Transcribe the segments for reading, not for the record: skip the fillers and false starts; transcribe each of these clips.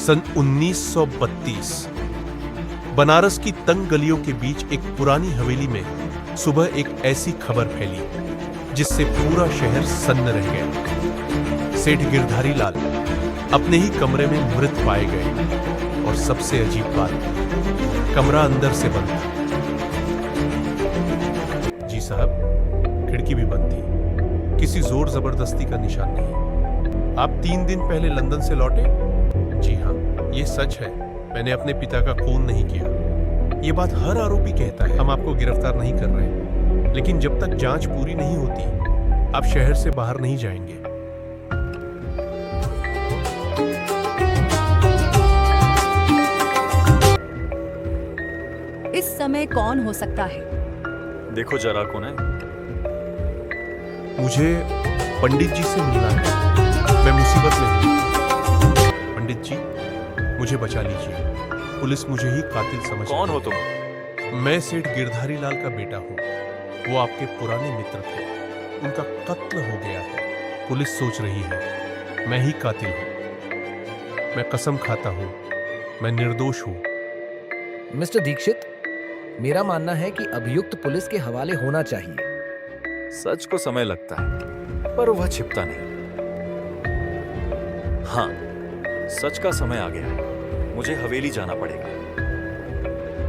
सन 1932 बनारस की तंग गलियों के बीच एक पुरानी हवेली में सुबह एक ऐसी खबर फैली जिससे पूरा शहर सन्न रह गया। सेठ गिरधारी लाल अपने ही कमरे में मृत पाए गए और सबसे अजीब बात, कमरा अंदर से बंद था। जी साहब, खिड़की भी बंद थी। किसी जोर जबरदस्ती का निशान नहीं। आप 3 दिन पहले लंदन से लौटे? जी हाँ, ये सच है। मैंने अपने पिता का खून नहीं किया। ये बात हर आरोपी कहता है। हम आपको गिरफ्तार नहीं कर रहे, लेकिन जब तक जांच पूरी नहीं होती आप शहर से बाहर नहीं जाएंगे। इस समय कौन हो सकता है? देखो जरा कौन है। मुझे पंडित जी से मिलना है। मैं मुसीबत में हूँ। पंडित जी, मुझे बचा लीजिए। पुलिस मुझे ही कातिल समझ। कौन हो तुम? मैं सेठ गिरधारी लाल का बेटा हूँ। वो आपके पुराने मित्र थे। उनका कत्ल हो गया है। पुलिस सोच रही है मैं ही कातिल हूँ। मैं कसम खाता हूँ, मैं निर्दोष हूँ। मिस्टर दीक्षित, मेरा मानना है कि अभियुक्त पुलिस के हवाले होना चाहिए। सच को समय लगता है पर वह छिपता नहीं। हाँ, सच का समय आ गया है। मुझे हवेली जाना पड़ेगा।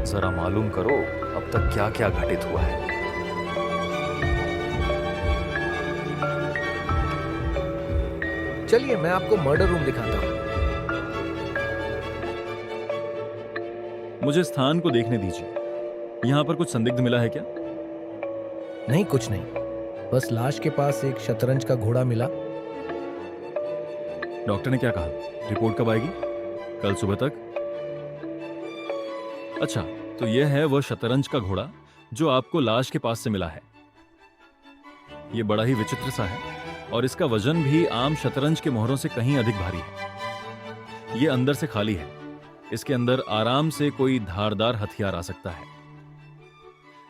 जरा मालूम करो अब तक क्या क्या घटित हुआ है। चलिए, मैं आपको मर्डर रूम दिखाता हूँ। मुझे स्थान को देखने दीजिए। यहाँ पर कुछ संदिग्ध मिला है क्या? नहीं, कुछ नहीं। बस लाश के पास एक शतरंज का घोड़ा मिला। डॉक्टर ने क्या कहा? रिपोर्ट कब आएगी? कल सुबह तक? अच्छा, तो यह है वह शतरंज का घोड़ा जो आपको लाश के पास से मिला है। यह बड़ा ही विचित्र सा है और इसका वजन भी आम शतरंज के मोहरों से कहीं अधिक भारी है। यह अंदर से खाली है। इसके अंदर आराम से कोई धारदार हथियार आ सकता है।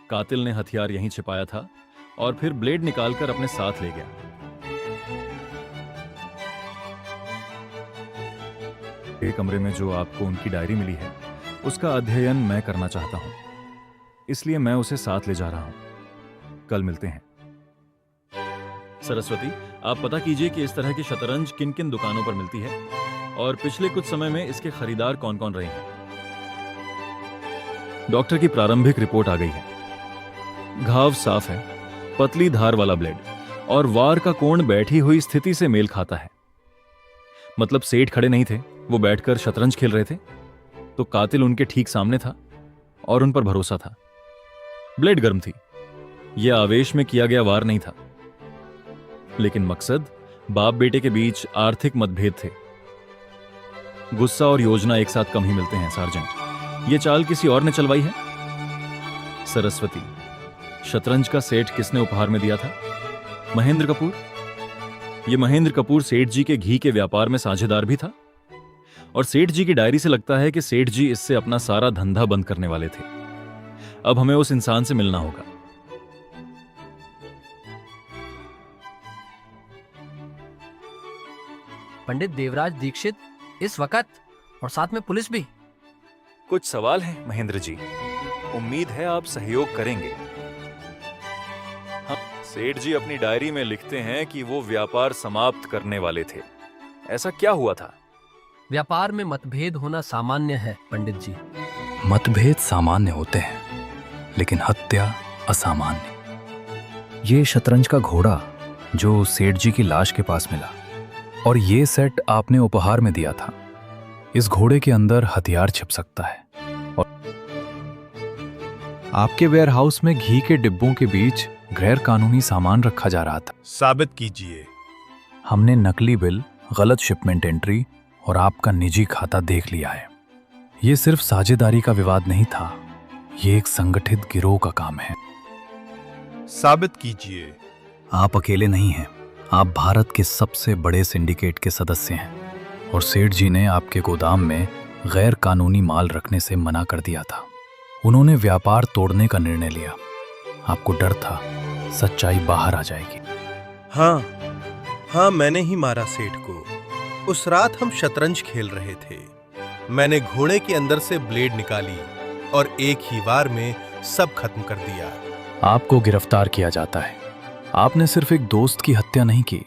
कातिल ने हथियार यहीं छिपाया था और फिर ब्लेड निकालकर अपने साथ ले गया। एक कमरे में जो आपको उनकी डायरी मिली है उसका अध्ययन मैं करना चाहता हूं, इसलिए मैं उसे साथ ले जा रहा हूं। कल मिलते हैं। सरस्वती, आप पता कीजिए कि इस तरह की शतरंज किन किन दुकानों पर मिलती है और पिछले कुछ समय में इसके खरीदार कौन कौन रहे हैं। डॉक्टर की प्रारंभिक रिपोर्ट आ गई है। घाव साफ है, पतली धार वाला ब्लेड और वार का कोण बैठी हुई स्थिति से मेल खाता है। मतलब सेठ खड़े नहीं थे, वो बैठकर शतरंज खेल रहे थे, तो कातिल उनके ठीक सामने था और उन पर भरोसा था। ब्लेड गर्म थी। यह आवेश में किया गया वार नहीं था, लेकिन मकसद बाप बेटे के बीच आर्थिक मतभेद थे। गुस्सा और योजना एक साथ कम ही मिलते हैं सार्जेंट। यह चाल किसी और ने चलवाई है। सरस्वती, शतरंज का सेट किसने उपहार में दिया था? महेंद्र कपूर। यह महेंद्र कपूर सेठ जी के घी के व्यापार में साझेदार भी था और सेठ जी की डायरी से लगता है कि सेठ जी इससे अपना सारा धंधा बंद करने वाले थे। अब हमें उस इंसान से मिलना होगा। पंडित देवराज दीक्षित इस वक्त, और साथ में पुलिस भी। कुछ सवाल है महेंद्र जी, उम्मीद है आप सहयोग करेंगे। सेठ जी अपनी डायरी में लिखते हैं कि वो व्यापार समाप्त करने वाले थे। ऐसा क्या हुआ था? व्यापार में मतभेद होना सामान्य है पंडित जी। मतभेद सामान्य होते हैं, लेकिन हत्या असामान्य। ये शतरंज का घोड़ा जो सेठ जी की लाश के पास मिला और ये सेट आपने उपहार में दिया था, इस घोड़े के अंदर हथियार छिप सकता है। और आपके वेयरहाउस में घी के डिब्बों के बीच गैर कानूनी सामान रखा जा रहा था। साबित कीजिए। हमने नकली बिल, गलत शिपमेंट एंट्री और आपका निजी खाता देख लिया है। ये सिर्फ साझेदारी का विवाद नहीं था, ये एक संगठित गिरोह का काम है। साबित कीजिए। आप अकेले नहीं हैं, आप भारत के सबसे बड़े सिंडिकेट के सदस्य हैं और सेठ जी ने आपके गोदाम में गैर कानूनी माल रखने से मना कर दिया था। उन्होंने व्यापार तोड़ने का निर्णय लिया। आपको डर था सच्चाई बाहर आ जाएगी। हाँ, मैंने ही मारा सेठ को। उस रात हम शतरंज खेल रहे थे। मैंने घोड़े के अंदर से ब्लेड निकाली और एक ही वार में सब खत्म कर दिया। आपको गिरफ्तार किया जाता है। आपने सिर्फ एक दोस्त की हत्या नहीं की,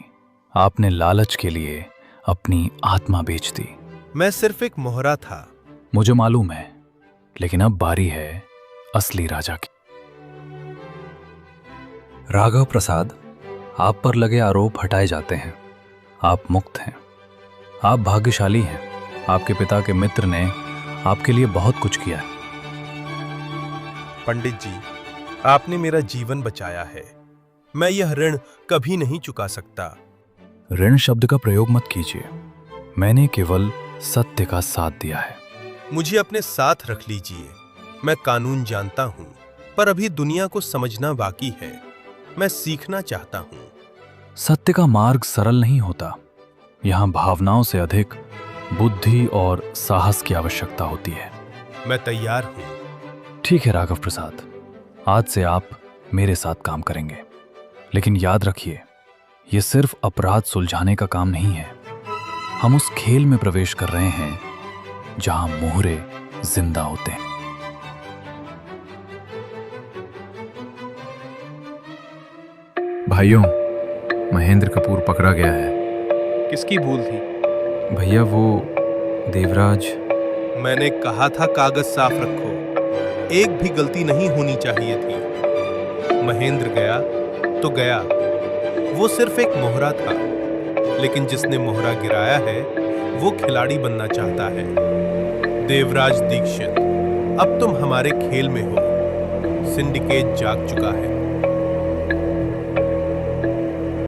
आपने लालच के लिए अपनी आत्मा बेच दी। मैं सिर्फ एक मोहरा था। मुझे मालूम है, लेकिन अब बारी है असली राजा की। राघव प्रसाद, आप पर लगे आरोप हटाए जाते हैं। आप मुक्त हैं। आप भाग्यशाली हैं। आपके पिता के मित्र ने आपके लिए बहुत कुछ किया है। पंडित जी, आपने मेरा जीवन बचाया है। मैं यह ऋण कभी नहीं चुका सकता। ऋण शब्द का प्रयोग मत कीजिए। मैंने केवल सत्य का साथ दिया है। मुझे अपने साथ रख लीजिए। मैं कानून जानता हूं, पर अभी दुनिया को समझना बाकी है। मैं सीखना चाहता हूं। सत्य का मार्ग सरल नहीं होता। यहां भावनाओं से अधिक बुद्धि और साहस की आवश्यकता होती है। मैं तैयार हूं। ठीक है राघव प्रसाद, आज से आप मेरे साथ काम करेंगे। लेकिन याद रखिए, यह सिर्फ अपराध सुलझाने का काम नहीं है। हम उस खेल में प्रवेश कर रहे हैं जहां मोहरे जिंदा होते हैं। भाइयों, महेंद्र कपूर पकड़ा गया है। किसकी भूल थी? भैया वो देवराज। मैंने कहा था कागज साफ रखो। एक भी गलती नहीं होनी चाहिए थी। महेंद्र गया तो गया। वो सिर्फ एक मोहरा था, लेकिन जिसने मोहरा गिराया है वो खिलाड़ी बनना चाहता है। देवराज दीक्षित, अब तुम हमारे खेल में हो। सिंडिकेट जाग चुका है।